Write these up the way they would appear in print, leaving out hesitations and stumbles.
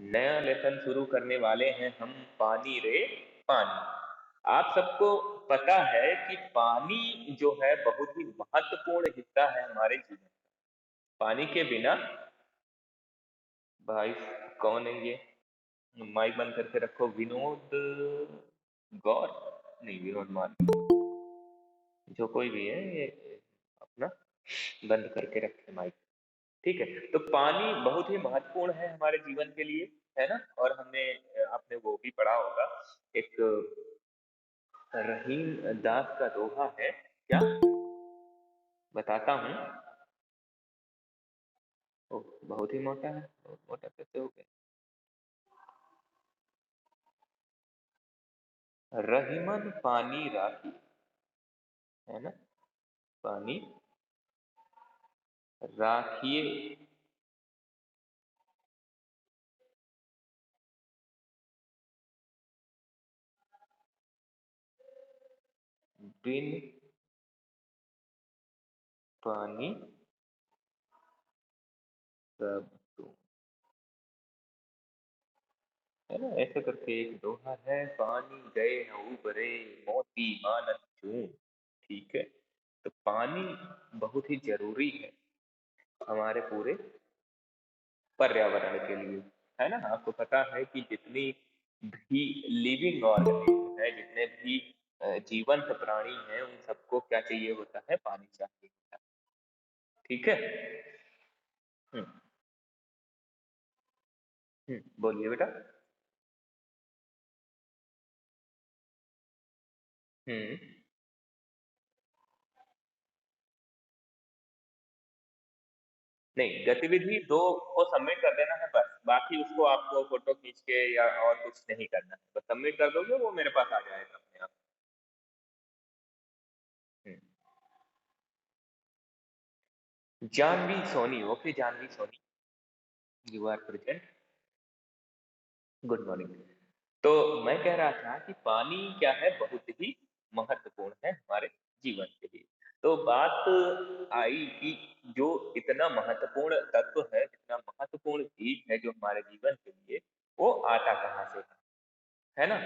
नया लेसन शुरू करने वाले हैं हम। पानी रे पानी। आप सबको पता है कि पानी जो है बहुत ही महत्वपूर्ण हिस्सा है हमारे जीवन का। पानी के बिना भाई, कौन है ये? माइक बंद करके रखो। विनोद गौर, नहीं विनोद मान, जो कोई भी है ये अपना बंद करके रखे माइक। ठीक है। तो पानी बहुत ही महत्वपूर्ण है हमारे जीवन के लिए, है ना। और हमने आपने वो भी पढ़ा होगा, एक रहीम दास का दोहा है क्या, बताता हूँ। ओह, बहुत ही मोटा है। बहुत मोटा कैसे हो गया? रहीमन पानी राखी, है ना। पानी राखिए बिन पानी सब तुम, है ना। ऐसे करके एक दोहा है। पानी गए न उबरे, मोती मानत चून। ठीक है। तो पानी बहुत ही जरूरी है हमारे पूरे पर्यावरण के लिए, है ना। आपको पता है कि जितनी भी लिविंग ऑर्गेनिज्म है, जितने भी जीवंत प्राणी हैं, उन सबको क्या चाहिए होता है? पानी चाहिए होता है। ठीक है। हम्म। बोलिए बेटा। हम्म। नहीं, गतिविधि दो को सबमिट कर देना है बस, बाकी उसको आपको फोटो खींच के या और कुछ नहीं करना है। बस सबमिट कर दोगे, वो मेरे पास आ जाएगा अपने आप। हम्म। Janhvi Soni, okay Janhvi Soni, you are present. Good morning. तो मैं कह रहा था कि पानी क्या है, बहुत ही महत्वपूर्ण है हमारे जीवन के लिए। तो बात आई कि जो इतना महत्वपूर्ण तत्व है, इतना महत्वपूर्ण चीज है जो हमारे जीवन के लिए, वो आता कहाँ से है ना।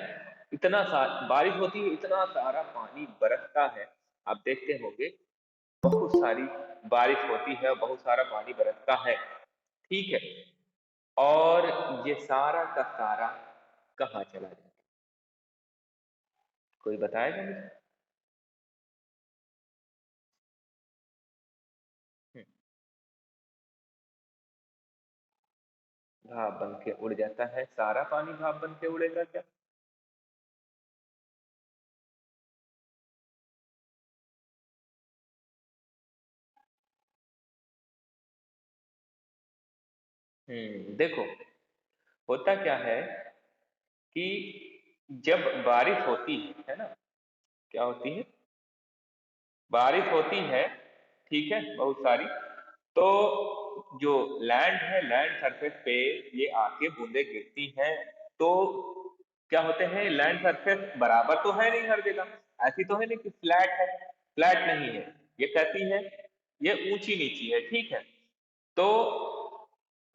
इतना बारिश होती है, इतना सारा पानी बरसता है। आप देखते होंगे, बहुत सारी बारिश होती है, बहुत सारा पानी बरसता है। ठीक है। और ये सारा का सारा कहाँ चला जाता है? कोई बताएगा मुझे? हम्म, भाप बन के उड़ जाता है। सारा पानी भाप बन के उड़ेगा क्या? देखो, होता क्या है कि जब बारिश होती है ना, क्या होती है? बारिश होती है, ठीक है, बहुत सारी। तो जो लैंड है, लैंड सरफेस पे ये आके बूंदे गिरती हैं। तो क्या होते हैं, लैंड सरफेस बराबर तो है नहीं हर जगह। ऐसी तो है नहीं कि फ्लैट है, फ्लैट नहीं है। ये कैसी है? ये ऊंची नीची है। ठीक है। तो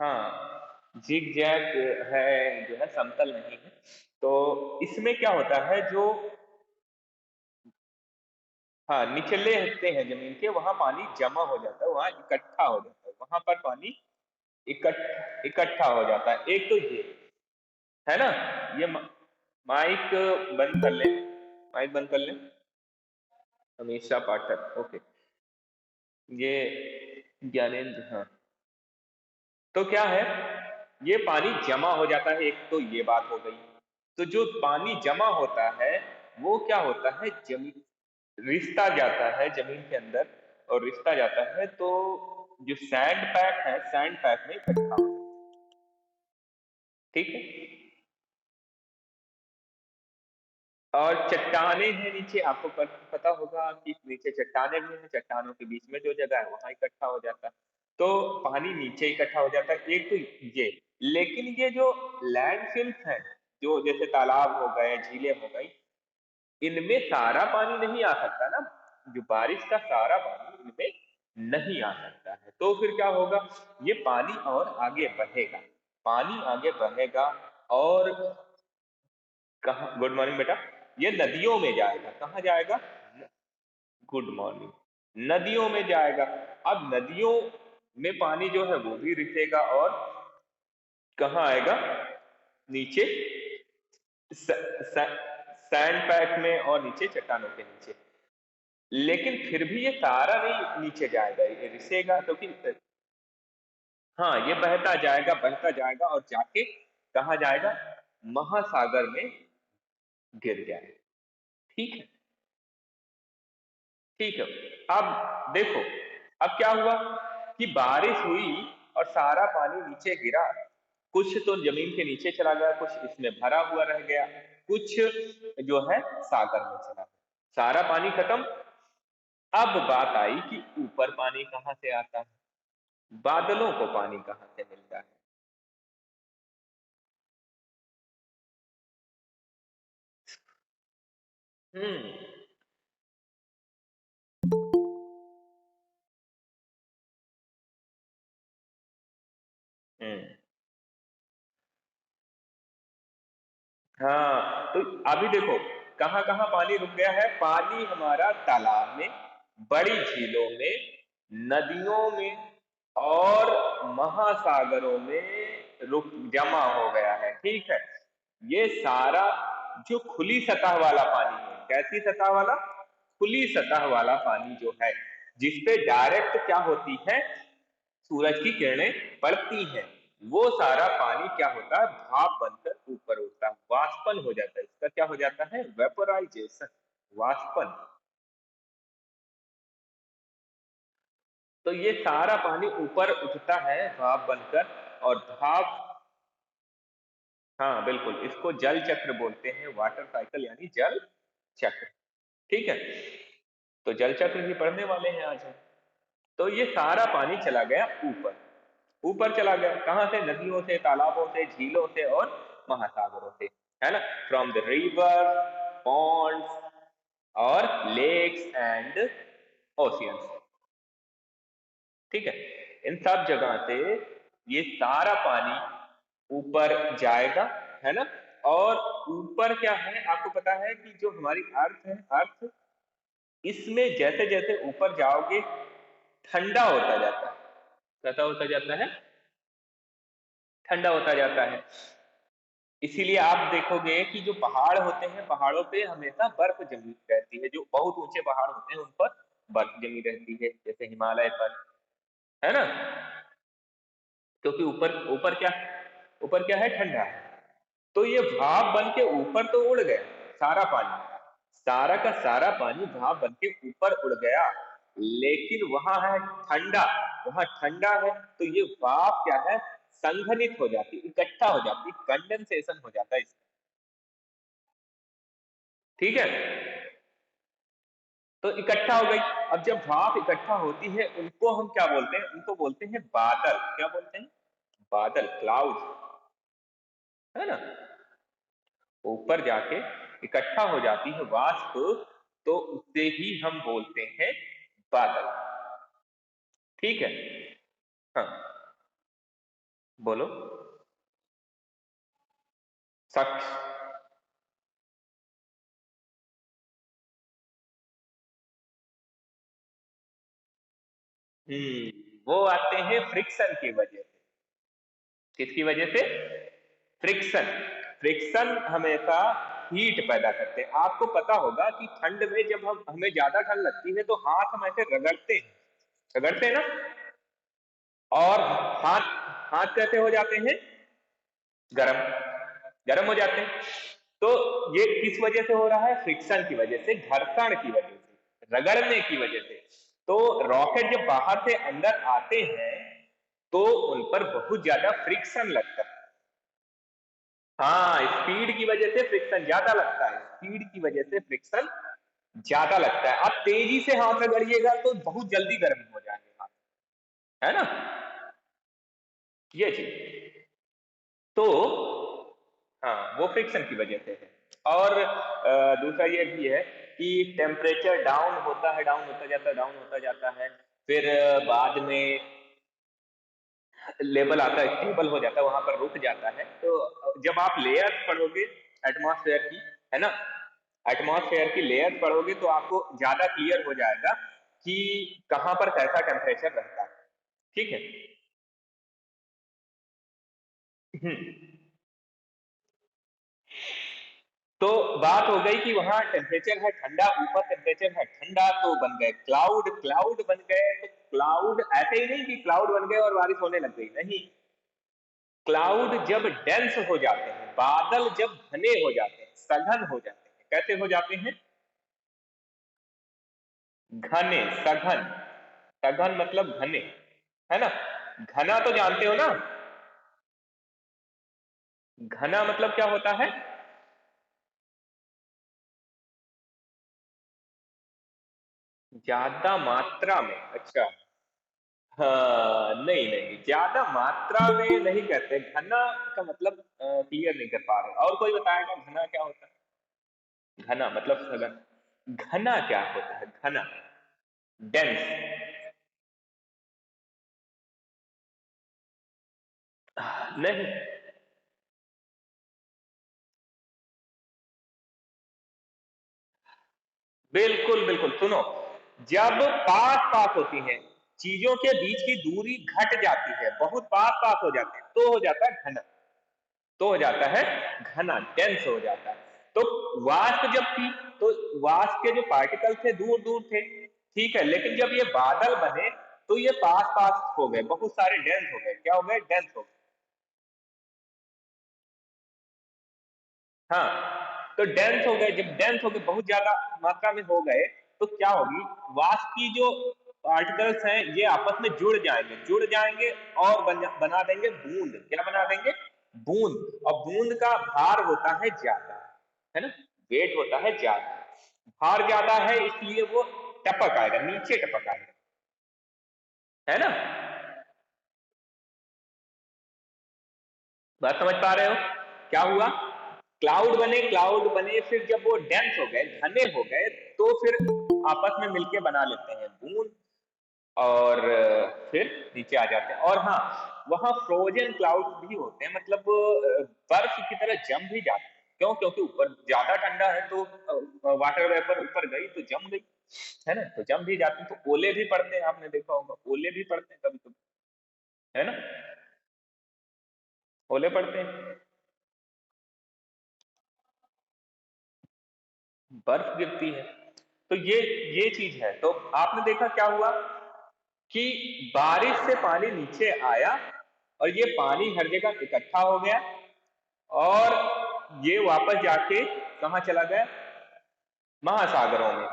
हाँ, जिग जैग है, जो है समतल नहीं है। तो इसमें क्या होता है, जो हाँ निचले हिस्से हैं जमीन के, वहां पानी जमा हो जाता है, वहां इकट्ठा हो जाता है, वहां पर पानी इकट्ठा हो जाता है। एक तो ये है ना। ये माइक बंद कर ले, माइक बंद कर ले। हमेशा पाठक, ओके। ये ज्ञानेंद्र, हाँ। तो क्या है, ये पानी जमा हो जाता है, एक तो ये बात हो गई। तो जो पानी जमा होता है, वो क्या होता है, जमीन रिसता जाता है जमीन के अंदर। और रिसता जाता है तो जो सैंड पैक है, सैंड पैक में इकट्ठा हो जाता है। ठीक है। और चट्टाने हैं नीचे, आपको पता होगा कि नीचे चट्टाने भी हैं, चट्टानों के बीच में जो जगह है वहां इकट्ठा हो जाता है। तो पानी नीचे इकट्ठा हो जाता है, एक तो ये। लेकिन ये जो लैंडफिल्स हैं, जो जैसे तालाब हो गए, झीलें हो गई, इनमें सारा पानी नहीं आ सकता ना। जो बारिश का सारा पानी इनमें नहीं आ सकता है। तो फिर क्या होगा, ये पानी और आगे बढ़ेगा। पानी आगे बढ़ेगा और कहाँ, गुड मॉर्निंग बेटा, ये नदियों में जाएगा। कहाँ जाएगा? गुड मॉर्निंग, नदियों में जाएगा। अब नदियों में पानी जो है वो भी रिसेगा और कहाँ आएगा? नीचे सैंड पैक में और नीचे चट्टानों के नीचे। लेकिन फिर भी ये सारा नहीं नीचे जाएगा, ये रिसेगा क्योंकि हाँ, ये बहता जाएगा और जाके कहाँ जाएगा? महासागर में गिर जाएगा। ठीक है, ठीक है। अब देखो, अब क्या हुआ कि बारिश हुई और सारा पानी नीचे गिरा। कुछ तो जमीन के नीचे चला गया, कुछ इसमें भरा हुआ रह गया, कुछ जो है सागर में चला गया। सारा पानी खत्म। अब बात आई कि ऊपर पानी कहाँ से आता है? बादलों को पानी कहाँ से मिलता है? हम्म। हम्म। हाँ, तो अभी देखो कहाँ कहाँ पानी रुक गया है। पानी हमारा तालाब में, बड़ी झीलों में, नदियों में और महासागरों में रुक जमा हो गया है। ठीक है, ये सारा जो खुली सतह वाला पानी है, कैसी सतह वाला? खुली सतह वाला पानी जो है, जिसपे डायरेक्ट क्या होती है? सूरज की किरणें पड़ती हैं, वो सारा पानी क्या होता है? भाप बनकर ऊपर उठता है, वाष्पन हो जाता है। इसका क्या हो जाता है? वेपोराइजेशन, वाष्पन। तो ये सारा पानी ऊपर उठता है भाप बनकर, और भाप, हाँ बिल्कुल, इसको जल चक्र बोलते हैं, वाटर साइकिल यानी जल चक्र। ठीक है, तो जल चक्र ही पढ़ने वाले हैं आज हम। तो ये सारा पानी चला गया ऊपर, ऊपर चला गया कहां से? नदियों से, तालाबों से, झीलों से और महासागरों से, है ना? फ्रॉम द रिवर, पॉन्ड्स और लेक्स एंड ओशियंस। ठीक है, इन सब जगह से ये सारा पानी ऊपर जाएगा, है ना? और ऊपर क्या है, आपको पता है कि जो हमारी अर्थ है, अर्थ, इसमें जैसे जैसे ऊपर जाओगे ठंडा होता जाता है। कैसा होता जाता है? ठंडा होता जाता है। इसीलिए आप देखोगे कि जो पहाड़ होते हैं, पहाड़ों पे हमेशा बर्फ जमी रहती है। जो बहुत ऊंचे पहाड़ होते हैं उन पर बर्फ जमी रहती है, जैसे हिमालय पर, है ना? क्योंकि ऊपर ऊपर क्या है? ठंडा है। तो ये भाप बन के ऊपर तो उड़ गया सारा पानी, सारा का सारा पानी भाप बन के ऊपर उड़ गया, लेकिन वहां है ठंडा, वहां ठंडा है, तो ये भाप क्या है? संघनित हो जाती, इकट्ठा हो जाती, कंडेंसेशन हो जाता है इसका। ठीक है, तो इकट्ठा हो गई। अब जब भाप इकट्ठा होती है, उनको हम क्या बोलते हैं? उनको बोलते हैं बादल। क्या बोलते हैं? बादल, क्लाउड, है ना? ऊपर जाके इकट्ठा हो जाती है वाष्प, तो उसे ही हम बोलते हैं बादल। ठीक है, हाँ बोलो। शख्स, वो आते हैं फ्रिक्शन की वजह से। किसकी वजह से? फ्रिक्शन। फ्रिक्शन हमेशा हीट पैदा करते हैं। आपको पता होगा कि ठंड में जब हम हमें ज्यादा ठंड लगती है तो हाथ हम ऐसे रगड़ते हैं, रगड़ते हैं ना? और हाथ, हाथ कैसे हो जाते हैं? गरम, गरम हो जाते हैं। तो ये किस वजह से हो रहा है? फ्रिक्शन की वजह से, घर्षण की वजह से, रगड़ने की वजह से। तो रॉकेट जब बाहर से अंदर आते हैं तो उन पर बहुत ज्यादा फ्रिक्शन लगता है। हाँ, स्पीड की वजह से फ्रिक्शन ज्यादा लगता है, स्पीड की वजह से फ्रिक्शन ज्यादा लगता है। आप तेजी से हाथ रगड़िएगा तो बहुत जल्दी गर्म हो जाएंगे हाथ, है ना? ये चीज तो, हाँ, वो फ्रिक्शन की वजह से है। और दूसरा ये भी है कि टेम्परेचर डाउन होता है, डाउन होता जाता है, डाउन होता जाता है। फिर बाद में लेवल आता है, स्टेबल हो जाता है, वहां पर रुक जाता है। तो जब आप लेयर्स पढ़ोगे एटमॉस्फेयर की, है ना, एटमॉस्फेयर की लेयर्स पढ़ोगे तो आपको ज्यादा क्लियर हो जाएगा कि कहां पर कैसा टेम्परेचर रहता है। ठीक है। हम्म। तो बात हो गई कि वहां टेम्परेचर है ठंडा, ऊपर टेम्परेचर है ठंडा, तो बन गए क्लाउड। क्लाउड बन गए तो क्लाउड ऐसे ही नहीं कि क्लाउड बन गए और बारिश होने लग गई, नहीं। क्लाउड जब डेंस हो जाते हैं, बादल जब घने हो जाते हैं, सघन हो जाते हैं, कैसे हो जाते हैं? घने, सघन। सघन मतलब घने, है ना। घना तो जानते हो ना, घना मतलब क्या होता है? ज्यादा मात्रा में, अच्छा। हाँ, नहीं नहीं, ज्यादा मात्रा में नहीं कहते। घना का मतलब क्लियर नहीं कर पा रहे, और कोई बताएगा घना क्या होता है? घना मतलब सघन। घना क्या होता है? घना, डेंस। नहीं, बिल्कुल बिल्कुल, सुनो। जब पास पास होती है, चीजों के बीच की दूरी घट जाती है, बहुत पास पास हो जाते हैं, तो हो जाता है घना। तो हो जाता है घना, डेंस हो जाता है। तो वाष्प जब थी, तो वाष्प के जो पार्टिकल थे दूर दूर थे, ठीक है। लेकिन जब ये बादल बने तो ये पास पास हो गए, बहुत सारे डेंस हो गए। क्या हो गए? डेंस हो गए। हाँ, तो डेंस हो गए। जब डेंस हो गए, बहुत ज्यादा मात्रा में हो गए, तो क्या होगी? वाष्प की जो पार्टिकल्स हैं ये आपस में जुड़ जाएंगे, जुड़ जाएंगे और बना देंगे बूंद। क्या बना देंगे? बूंद। और बूंद का भार होता है ज्यादा, है ना, वेट होता है ज्यादा। भार ज्यादा है इसलिए वो टपक आएगा, नीचे टपक आएगा, है ना। बात समझ पा रहे हो? क्या हुआ? क्लाउड बने, क्लाउड बने, फिर जब वो डेंस हो गए, घने हो गए, तो फिर आपस में मिलके बना लेते हैं बूंद, और फिर नीचे आ जाते हैं। और हाँ, वहां फ्रोजन क्लाउड्स भी होते हैं, मतलब बर्फ की तरह जम भी जाते हैं। क्यों? क्योंकि ऊपर ज्यादा ठंडा है, तो वाटर वेपर ऊपर गई तो जम गई, है ना, तो जम भी जाते हैं। तो ओले भी पड़ते हैं, आपने देखा होगा, ओले भी पड़ते हैं कभी कभी, है ना, ओले पड़ते हैं, बर्फ गिरती है। तो ये चीज है। तो आपने देखा क्या हुआ कि बारिश से पानी नीचे आया, और ये पानी हर जगह इकट्ठा हो गया, और ये वापस जाके कहाँ चला गया? महासागरों में।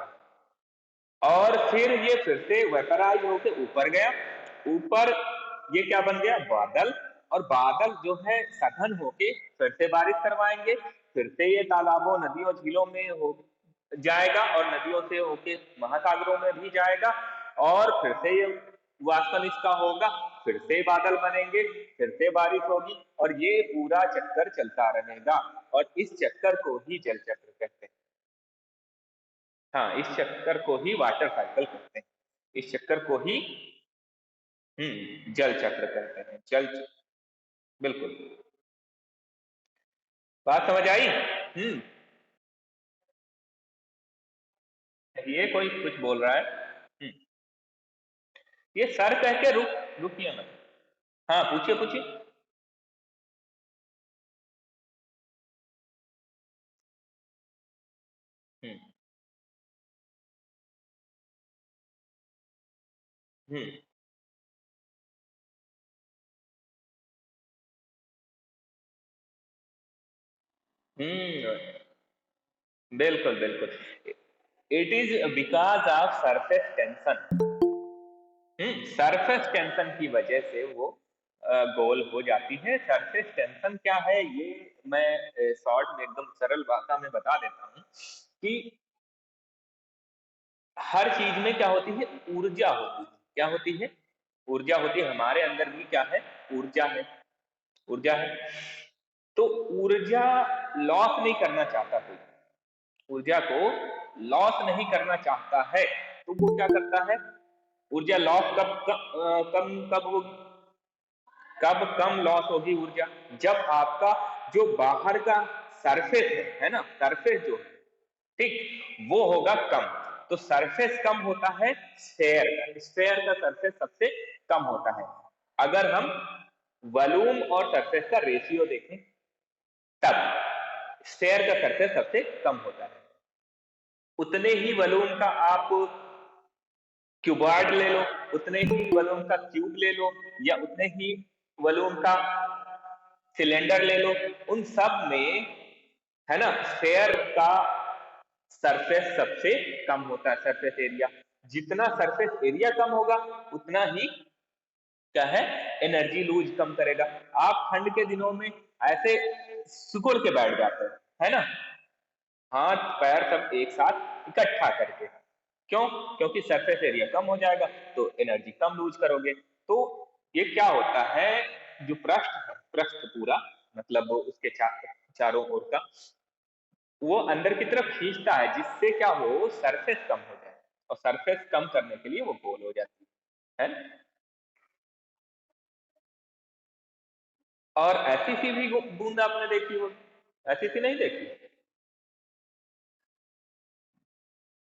और फिर ये फिर से वेपराइज होके ऊपर गया। ऊपर ये क्या बन गया? बादल। और बादल जो है सघन होके फिर से बारिश करवाएंगे, फिर से ये तालाबों, नदियों, झीलों में हो जाएगा, और नदियों से होके महासागरों में भी जाएगा, और फिर से ये वाष्पन इसका होगा, फिर से बादल बनेंगे, फिर से बारिश होगी, और ये पूरा चक्कर चलता रहेगा। और इस चक्कर को ही जल चक्र कहते हैं। हाँ, इस चक्कर को ही वाटर साइकिल कहते हैं। इस चक्कर को ही जल चक्र कहते हैं। बिल्कुल। बात समझ आई? ये कोई कुछ बोल रहा है। हम्म। ये सर कह के रुकिए मत। हाँ, पूछिए पूछिए। हम्म। हम्म। हम्म। बिल्कुल बिल्कुल। It is because of surface tension. Surface tension की वजह से वो गोल हो जाती है। सरफेस टेंशन क्या है, ये मैं शॉर्ट में एकदम सरल भाषा में बता देता हूँ कि हर चीज में क्या होती है? ऊर्जा होती है। क्या होती है? ऊर्जा होती है। हमारे अंदर भी क्या है? ऊर्जा है। ऊर्जा है। तो ऊर्जा लॉस नहीं करना चाहता कोई, ऊर्जा को लॉस नहीं करना चाहता है, तो वो क्या करता है? ऊर्जा लॉस कब होगी? कब कम लॉस होगी ऊर्जा? जब आपका जो बाहर का सरफेस है ना, सरफेस जो है, ठीक, वो होगा कम। तो सरफेस कम होता है स्फेयर का, स्फेयर का सरफेस सबसे कम होता है। अगर हम वॉल्यूम और सरफेस का रेशियो देखें तब स्फेयर का सरफेस सबसे कम होता है। उतने ही वॉल्यूम का आप क्यूबॉइड ले लो, उतने ही वॉल्यूम का क्यूब ले लो, या उतने ही वॉल्यूम का सिलेंडर ले लो, उन सब में, है ना, स्फेयर का सरफेस सबसे कम होता है, सरफेस एरिया। जितना सरफेस एरिया कम होगा उतना ही क्या है, एनर्जी लूज कम करेगा। आप ठंड के दिनों में ऐसे सिकुड़ के बैठ जाते हैं, है ना, हाथ पैर सब एक साथ इकट्ठा करके। क्यों? क्योंकि सरफेस एरिया कम हो जाएगा तो एनर्जी कम लूज करोगे। तो ये क्या होता है, जो पृष्ठ है, पृष्ठ पूरा मतलब उसके चारों ओर का, वो अंदर की तरफ खींचता है, जिससे क्या हो, सरफेस कम हो जाए। और सरफेस कम करने के लिए वो गोल हो जाती है ना? और ऐसी सी भी बूंद आपने देखी होगी, ऐसी सी नहीं देखी?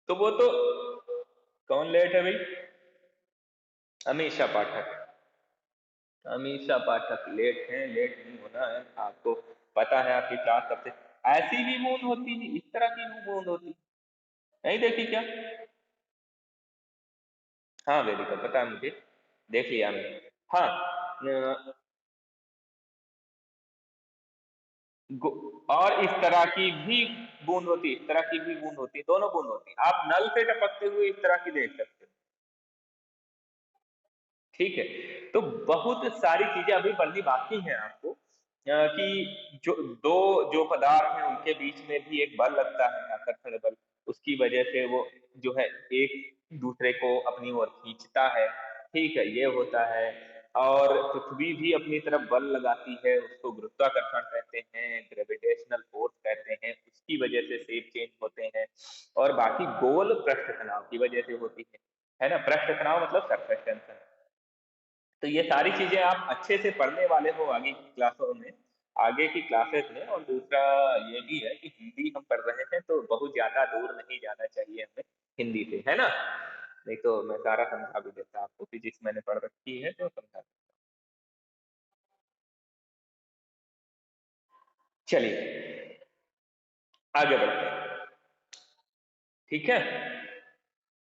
तो वो तो कौन लेट है भाई? अमीषा पाठक। अमीषा पाठक लेट हैं, लेट नहीं होना है आपको। पता है आपकी क्लास सबसे, ऐसी भी बूंद होती है, इस तरह की भी बूंद होती, नहीं देखी क्या? हाँ वेदिका, पता है मुझे, देख लिया मैंने। हाँ, और इस तरह की भी बूंद होती है, इस तरह की भी बूंद होती है, दोनों बूंद होती है। आप नल से टपकते हुए इस तरह की देख सकते हो। ठीक है। तो बहुत सारी चीजें अभी पढ़नी बाकी हैं आपको, कि जो दो जो पदार्थ हैं उनके बीच में भी एक बल लगता है, आकर्षण बल। उसकी वजह से वो जो है एक दूसरे को अपनी ओर खींचता है। ठीक है, ये होता है। और पृथ्वी भी अपनी तरफ बल लगाती है, उसको गुरुत्वाकर्षण कहते हैं, ग्रेविटेशनल फोर्स कहते हैं, उसकी वजह से शेप चेंज होते हैं। और बाकी गोल पृष्ठ तनाव की वजह से होती है ना। पृष्ठ तनाव मतलब सरफेस टेंशन। तो ये सारी चीजें आप अच्छे से पढ़ने वाले हो आगे की क्लासों में, आगे की क्लासेस में। और दूसरा ये भी है कि हिंदी हम पढ़ रहे हैं तो बहुत ज्यादा दूर नहीं जाना चाहिए हमें हिंदी से, है ना। नहीं तो मैं सारा समझा भी देता आपको, फिजिक्स मैंने पढ़ रखी है तो समझा देता। चलिए आगे बढ़ते हैं। ठीक है,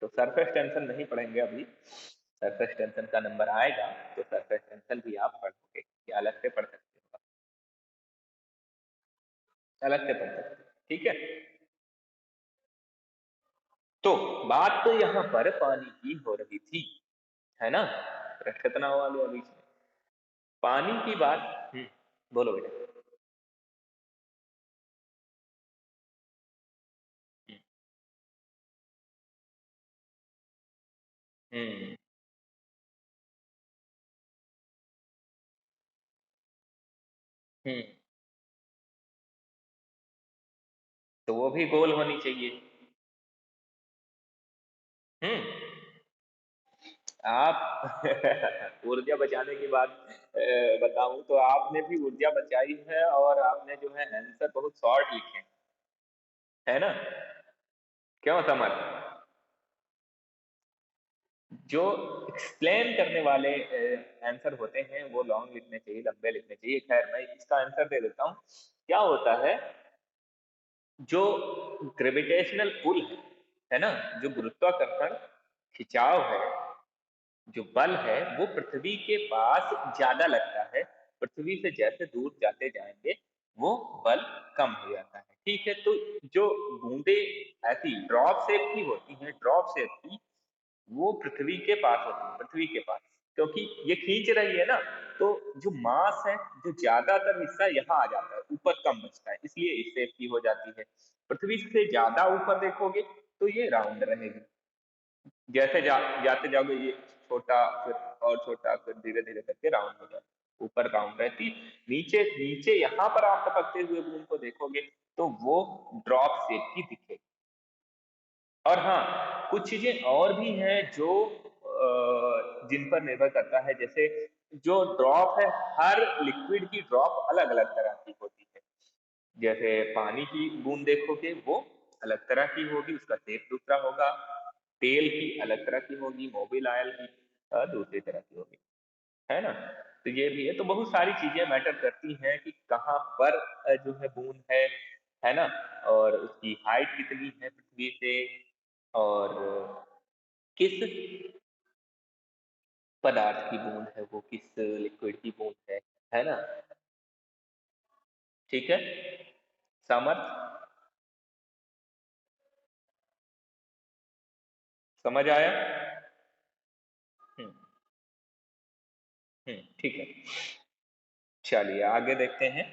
तो सरफेस टेंशन नहीं पढ़ेंगे अभी, सरफेस टेंशन का नंबर आएगा तो सरफेस टेंशन भी आप पढ़ोगे, या अलग से पढ़ सकते हो, अलग से पढ़ सकते हो। ठीक है। तो बात तो यहाँ पर पानी की हो रही थी, है ना, कितना हुआ लिया बीच में पानी की बात। बोलो बेटा। हम्म हम्म तो वो भी गोल होनी चाहिए। हम्म आप ऊर्जा बचाने की बात बताऊं तो आपने भी ऊर्जा बचाई है, और आपने जो है आंसर बहुत शॉर्ट लिखे हैं, है ना। क्यों समझ, जो एक्सप्लेन करने वाले आंसर होते हैं वो लॉन्ग लिखने चाहिए, लंबे लिखने चाहिए। खैर मैं इसका आंसर दे देता हूँ। क्या होता है, जो ग्रेविटेशनल पुल है ना, जो गुरुत्वाकर्षण खिंचाव है, जो बल है, वो पृथ्वी के पास ज्यादा लगता है। पृथ्वी से जैसे दूर जाते जाएंगे वो बल कम हो जाता है। ठीक है। तो जो बूंदे ऐसी ड्रॉप शेप की होती हैं, ड्रॉप शेप की, वो पृथ्वी के पास होती है, पृथ्वी के पास, क्योंकि ये खींच रही है ना। तो जो मास है, जो ज्यादातर हिस्सा यहाँ आ जाता है, ऊपर कम बचता है, इसलिए इस शेप की हो जाती है। पृथ्वी से ज्यादा ऊपर देखोगे तो ये राउंड रहेगी। जैसे जाते जाओगे ये छोटा, फिर और छोटा, फिर धीरे धीरे करके राउंड हो जाता, ऊपर राउंड रहती, नीचे नीचे यहाँ पर आप टपकते हुए बूंद को देखोगे तो वो ड्रॉप शेप की दिखेगी। और हाँ, कुछ चीजें और भी हैं जो जिन पर निर्भर करता है, जैसे जो ड्रॉप है, हर लिक्विड की ड्रॉप अलग अलग तरह की होती है। जैसे पानी की बूंद देखोगे वो अलग तरह की होगी, उसका शेप दूसरा होगा। तेल की अलग तरह की होगी, मोबिल ऑयल की दूसरी तरह की होगी, है ना। तो ये भी है, तो बहुत सारी चीजें मैटर करती हैं कि कहाँ पर जो है बूंद है ना, और उसकी हाइट कितनी है पृथ्वी से, और किस पदार्थ की बूंद है वो, किस लिक्विड की बूंद है ना। ठीक है। समझ समझ आया। हम्म। ठीक है। चलिए आगे देखते हैं।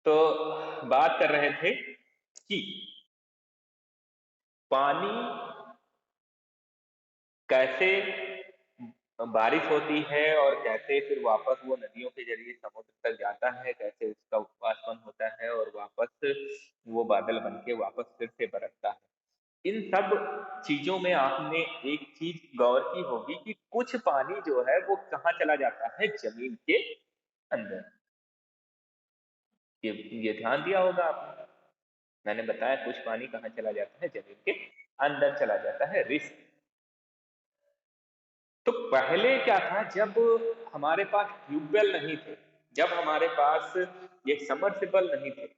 तो बात कर रहे थे कि पानी कैसे बारिश होती है और कैसे फिर वापस वो नदियों के जरिए समुद्र तक जाता है, कैसे उसका वाष्पन होता है और वापस वो बादल बन के वापस फिर से बरसता है। इन सब चीजों में आपने एक चीज गौर की होगी कि कुछ पानी जो है वो कहाँ चला जाता है, जमीन के अंदर। ये ये ध्यान दिया होगा आपने। मैंने बताया कुछ पानी कहाँ चला जाता है, जमीन के अंदर चला जाता है, रिस। तो पहले क्या था, जब हमारे पास ट्यूबवेल नहीं थे, जब हमारे पास ये समरसेबल नहीं थे,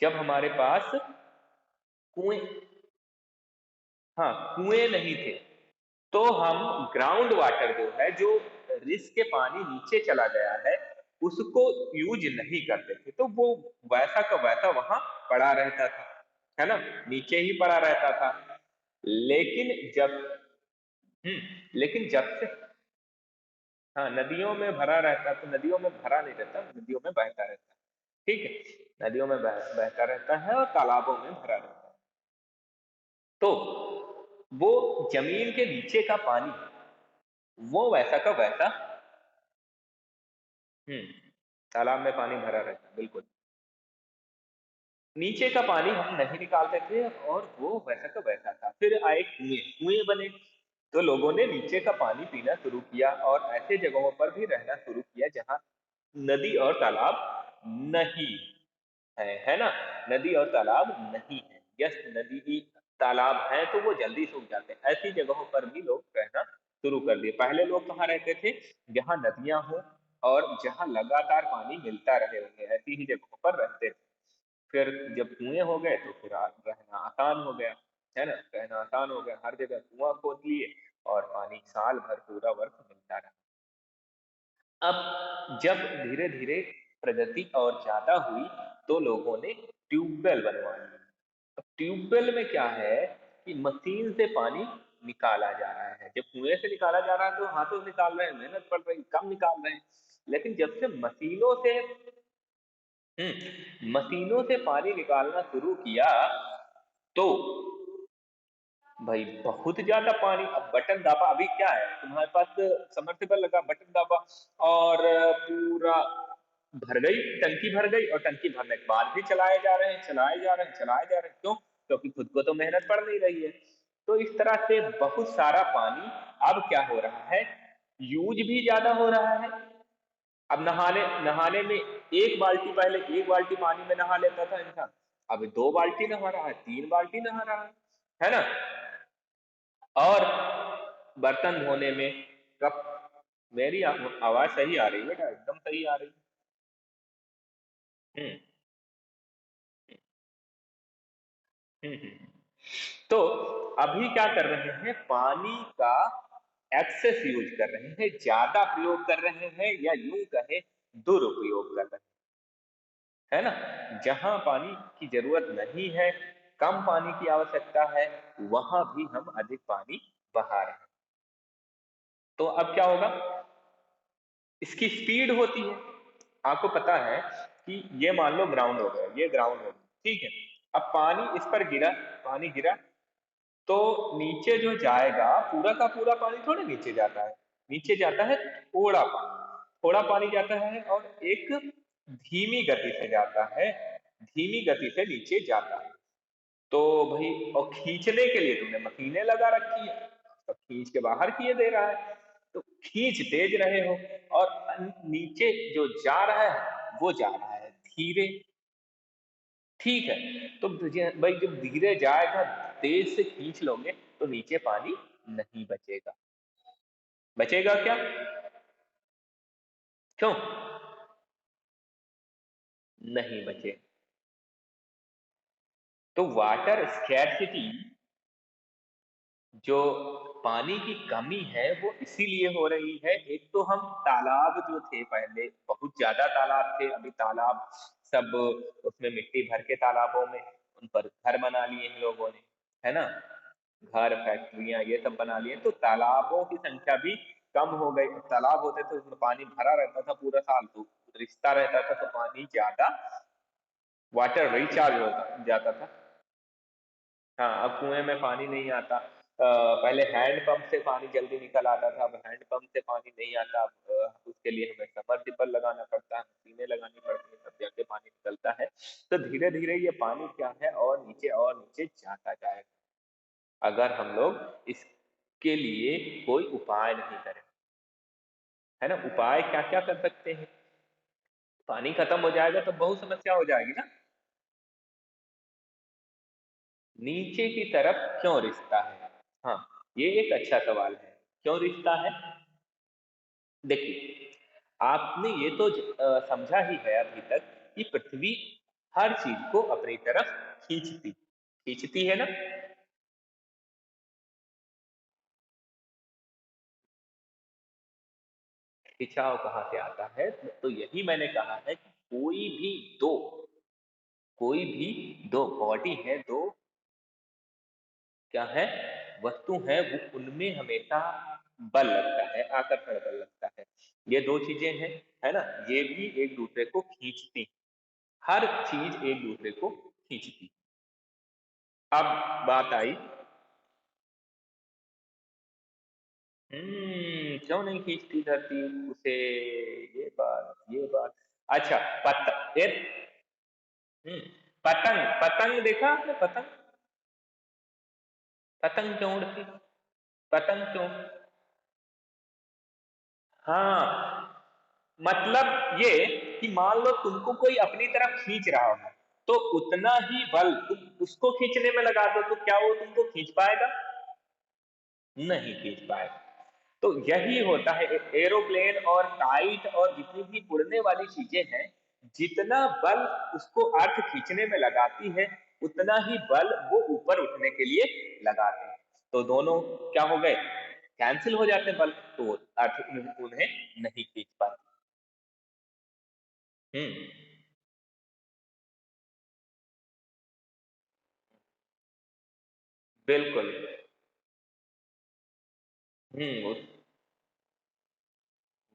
जब हमारे पास कुएं, हाँ कुएं नहीं थे, तो हम ग्राउंड वाटर जो है, जो रिस के पानी नीचे चला गया है, उसको यूज नहीं करते थे। तो वो वैसा का वैसा वहां पड़ा रहता था, है ना, नीचे ही पड़ा रहता था। लेकिन जब लेकिन जब से, हाँ नदियों में भरा रहता, तो नदियों में भरा नहीं रहता, नदियों में बहता रहता है। ठीक है, नदियों में बहता रहता है और तालाबों में भरा रहता है। तो वो जमीन के नीचे का पानी, वो वैसा का वैसा, तालाब में पानी भरा रहता है, बिल्कुल। नीचे का पानी हम नहीं निकालते थे और वो वैसा का वैसा था। फिर आए कुएं, कुएं बने, तो लोगों ने नीचे का पानी पीना शुरू किया और ऐसे जगहों पर भी रहना शुरू किया जहां नदी और तालाब नहीं है ना। नदी और तालाब नहीं है, यस नदी ही तालाब है तो वो जल्दी सूख जाते हैं। ऐसी जगहों पर भी लोग रहना शुरू कर दिए। पहले लोग कहाँ रहते थे, जहाँ नदियां हो और जहाँ लगातार पानी मिलता रहे होंगे, ऐसी ही जगहों पर रहते थे। फिर जब कुएं हो गए तो फिर रहना आसान हो गया, है ना, रहना आसान हो गया, हर जगह कुआं खोद लिए और पानी साल भर पूरा वर्ष मिलता रहा। अब जब धीरे धीरे प्रगति और ज्यादा हुई, तो लोगों ने ट्यूबवेल बनवा लिए। अब ट्यूबवेल में क्या है कि मशीन से पानी निकाला जा रहा है। जब कुएं से निकाला जा रहा है तो हाथों से निकाल रहे हैं, मेहनत पड़ रही, कम निकाल रहे हैं। लेकिन जब से मशीनों से पानी निकालना शुरू किया, तो भाई बहुत ज्यादा पानी। अब बटन दबा, अभी क्या है तुम्हारे पास, समर्सिबल लगा, बटन दबा और पूरा भर गई, टंकी भर गई, और टंकी भरने के बाद भी चलाए जा रहे हैं, चलाए जा रहे हैं, चलाए जा रहे हैं। क्यों? क्योंकि खुद को तो मेहनत पड़ नहीं रही है। तो इस तरह से बहुत सारा पानी अब क्या हो रहा है, यूज भी ज्यादा हो रहा है। अब नहाने नहाने में एक बाल्टी, पहले एक बाल्टी पानी में नहा लेता था इंसान, अब 2 बाल्टी नहा रहा है, 3 बाल्टी नहा रहा है ना। और बर्तन धोने में कब, मेरी आवाज सही आ रही है बेटा, एकदम सही आ रही है। हम्म हम्म। तो अभी क्या कर रहे हैं, पानी का एक्सेस यूज कर रहे हैं, ज्यादा प्रयोग कर रहे हैं, या यूं कहें दुरुपयोग कर रहे हैं, है ना। जहां पानी की जरूरत नहीं है, कम पानी की आवश्यकता है, वहां भी हम अधिक पानी बहा रहे हैं। तो अब क्या होगा, इसकी स्पीड होती है। आपको पता है कि ये मान लो ग्राउंड हो गया, ये ग्राउंड हो गया, ठीक है। अब पानी इस पर गिरा, पानी गिरा, तो नीचे जो जाएगा, पूरा का पूरा पानी थोड़ा नीचे जाता है, नीचे जाता है थोड़ा पानी, थोड़ा पानी जाता है और एक धीमी गति से जाता है, धीमी गति से नीचे जाता है। तो भाई, और खींचने के लिए तुमने मशीनें लगा रखी है, तो खींच के बाहर किए दे रहा है। तो खींच तेज रहे हो, और नीचे जो जा रहा है वो जा रहा है धीरे। ठीक है, तो भाई जब धीरे जाएगा, तेज से खींच लोगे तो नीचे पानी नहीं बचेगा। बचेगा क्या? क्यों नहीं बचे? तो वाटर स्कैर्सिटी, जो पानी की कमी है वो इसीलिए हो रही है। एक तो हम तालाब जो थे पहले, बहुत ज्यादा तालाब थे, अभी तालाब सब, उसमें मिट्टी भर के तालाबों में उन पर घर बना लिए इन लोगों ने, है ना? घर, फैक्ट्रियां, ये सब बना लिए, तो तालाबों की संख्या भी कम हो गई। तालाब होते थे उसमें पानी भरा रहता था पूरा साल, तो रिश्ता रहता था, तो पानी ज्यादा, वाटर रिचार्ज होता जाता था। हाँ, अब कुएं में पानी नहीं आता। पहले हैंडपंप से पानी जल्दी निकल आता था, अब हैंडपंप से पानी नहीं आता। अब उसके लिए हमें सबमर्सिबल लगाना पड़ता है, मशीनें लगानी पड़ती है, तब जाके पानी निकलता है। तो धीरे धीरे ये पानी क्या है, और नीचे जाता जाएगा, अगर हम लोग इसके लिए कोई उपाय नहीं करें। है ना? उपाय क्या क्या कर सकते हैं? पानी खत्म हो जाएगा तो बहुत समस्या हो जाएगी ना। नीचे की तरफ क्यों रिश्ता है? हाँ, ये एक अच्छा सवाल है। क्यों रिश्ता है? देखिए, आपने ये तो समझा ही है अभी तक कि पृथ्वी हर चीज को अपनी तरफ खींचती खींचती है ना। खिंचाव कहाँ से आता है? तो यही मैंने कहा है कि दो कोई भी दो बॉडी है, दो क्या है, वस्तु है, वो उनमें हमेशा बल लगता है, आकर्षण बल लगता है। ये दो चीजें हैं, है ना? ये भी एक दूसरे को खींचती, हर चीज एक दूसरे को खींचती। अब बात आई, क्यों नहीं खींचती धरती उसे? ये बात अच्छा, हम्म पतंग, पतंग देखा आपने? पतंग, पतंग क्यों उड़ती? पतंग क्यों? हाँ, मतलब ये कि मान लो तुमको कोई अपनी तरफ खींच रहा हो, तो उतना ही बल तुम उसको खींचने में लगा दो, तो क्या वो तुमको खींच पाएगा? नहीं खींच पाएगा। तो यही होता है एरोप्लेन और काइट और जितनी भी उड़ने वाली चीजें हैं, जितना बल उसको अर्थ खींचने में लगाती है, उतना ही बल वो ऊपर उठने के लिए लगाते हैं। तो दोनों क्या हो गए? कैंसिल हो जाते हैं बल, तो अर्थ उन्हें नहीं खींच पाती। हम्म बिल्कुल। उस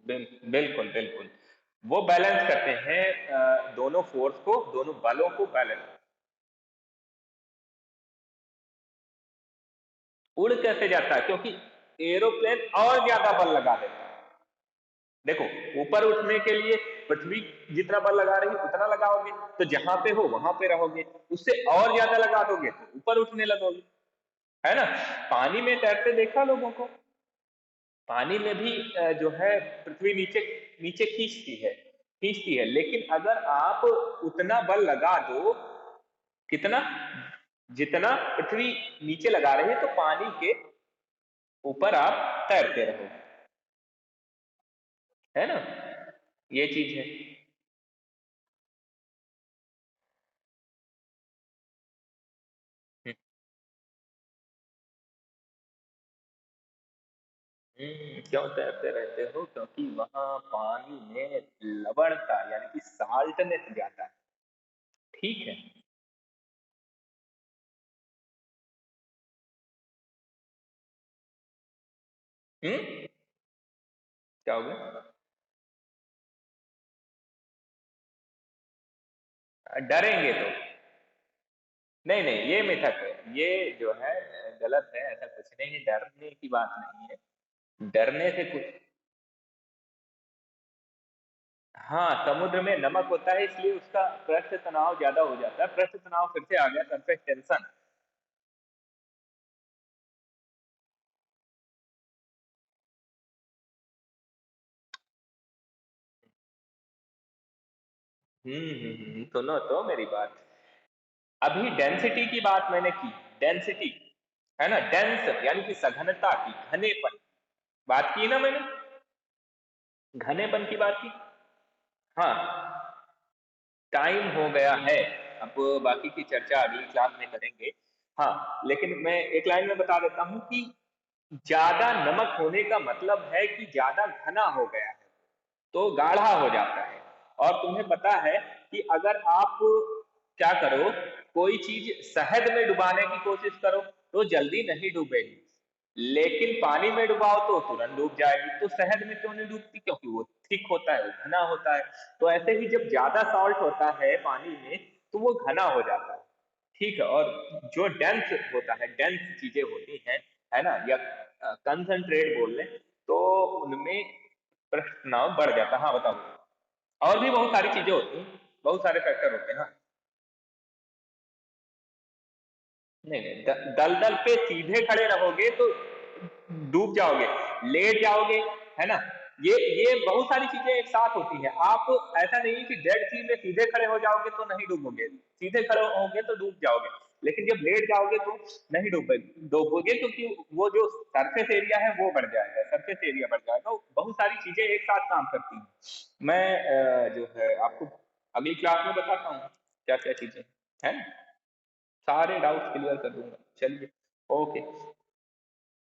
बिल्कुल बिल्कुल, वो बैलेंस करते हैं, दोनों फोर्स को, दोनों बलों को बैलेंस। उड़ कैसे जाता है? क्योंकि एरोप्लेन और ज्यादा बल लगा देता है। देखो, ऊपर उठने के लिए पृथ्वी जितना बल लगा रही है उतना लगाओगे, तो जहां पे हो वहां पे रहोगे। उससे और ज्यादा लगा दोगे तो ऊपर उठने लगोगे, है ना? पानी में तैरते देखा लोगों को, पानी में भी जो है पृथ्वी नीचे नीचे खींचती है, लेकिन अगर आप उतना बल लगा दो, कितना, जितना पृथ्वी नीचे लगा रही है, तो पानी के ऊपर आप तैरते रहो, है ना? ये चीज है। क्यों तैरते रहते हो? क्योंकि वहां पानी में लवणता यानी कि साल्टनेस ज्यादा है। ठीक है। हम्म क्या हो गया? डरेंगे तो? नहीं नहीं, ये मिथक है, ये जो है गलत है, ऐसा कुछ नहीं है, डरने की बात नहीं है। डरने से कुछ, हाँ, समुद्र में नमक होता है, इसलिए उसका पृष्ठ तनाव ज्यादा हो जाता है। पृष्ठ तनाव फिर से आ गया, सरफेस टेंशन। सुनो तो मेरी बात। अभी डेंसिटी की बात मैंने की, डेंसिटी, है ना? डेंस यानी कि सघनता की, घनेपन बात की ना मैंने, घनेपन की बात की। हाँ, टाइम हो गया है। अब बाकी की चर्चा अगली क्लास में करेंगे। हाँ, लेकिन मैं एक लाइन में बता देता हूँ कि ज्यादा नमक होने का मतलब है कि ज्यादा घना हो गया है, तो गाढ़ा हो जाता है। और तुम्हें पता है कि अगर आप क्या करो, कोई चीज शहद में डुबाने की कोशिश करो तो जल्दी नहीं डूबेगी, लेकिन पानी में डुबाओ तो तुरंत डूब जाएगी। तो शहद में क्यों नहीं डूबती? क्योंकि वो थिक होता है, वो घना होता है। तो ऐसे ही जब ज्यादा सॉल्ट होता है पानी में तो वो घना हो जाता है। ठीक है, और जो डेंस होता है, डेंस चीजें होती हैं, है ना, या कंसंट्रेट बोल लें, तो उनमें प्रश्न तनाव बढ़ जाता है। हाँ बताओ। और भी बहुत सारी चीजें होती हैं, बहुत सारे फैक्टर होते हैं। हाँ, नहीं नहीं, दलदल पे सीधे खड़े रहोगे तो डूब जाओगे, लेट जाओगे, है ना? ये बहुत सारी चीजें एक साथ होती हैं। आप ऐसा नहीं कि डेड सी में सीधे खड़े हो जाओगे तो नहीं डूबोगे, सीधे खड़े होगे तो डूब जाओगे, लेकिन जब लेट जाओगे तो नहीं डूबोगे, क्योंकि वो जो सरफेस एरिया है वो बढ़ जाएगा, सरफेस एरिया बढ़ जाएगा। बहुत सारी चीजें एक साथ काम करती हैं। मैं जो है आपको अगली क्लास में बताता हूँ क्या क्या चीजें, है, सारे डाउट्स क्लियर कर दूंगा। चलिए, ओके।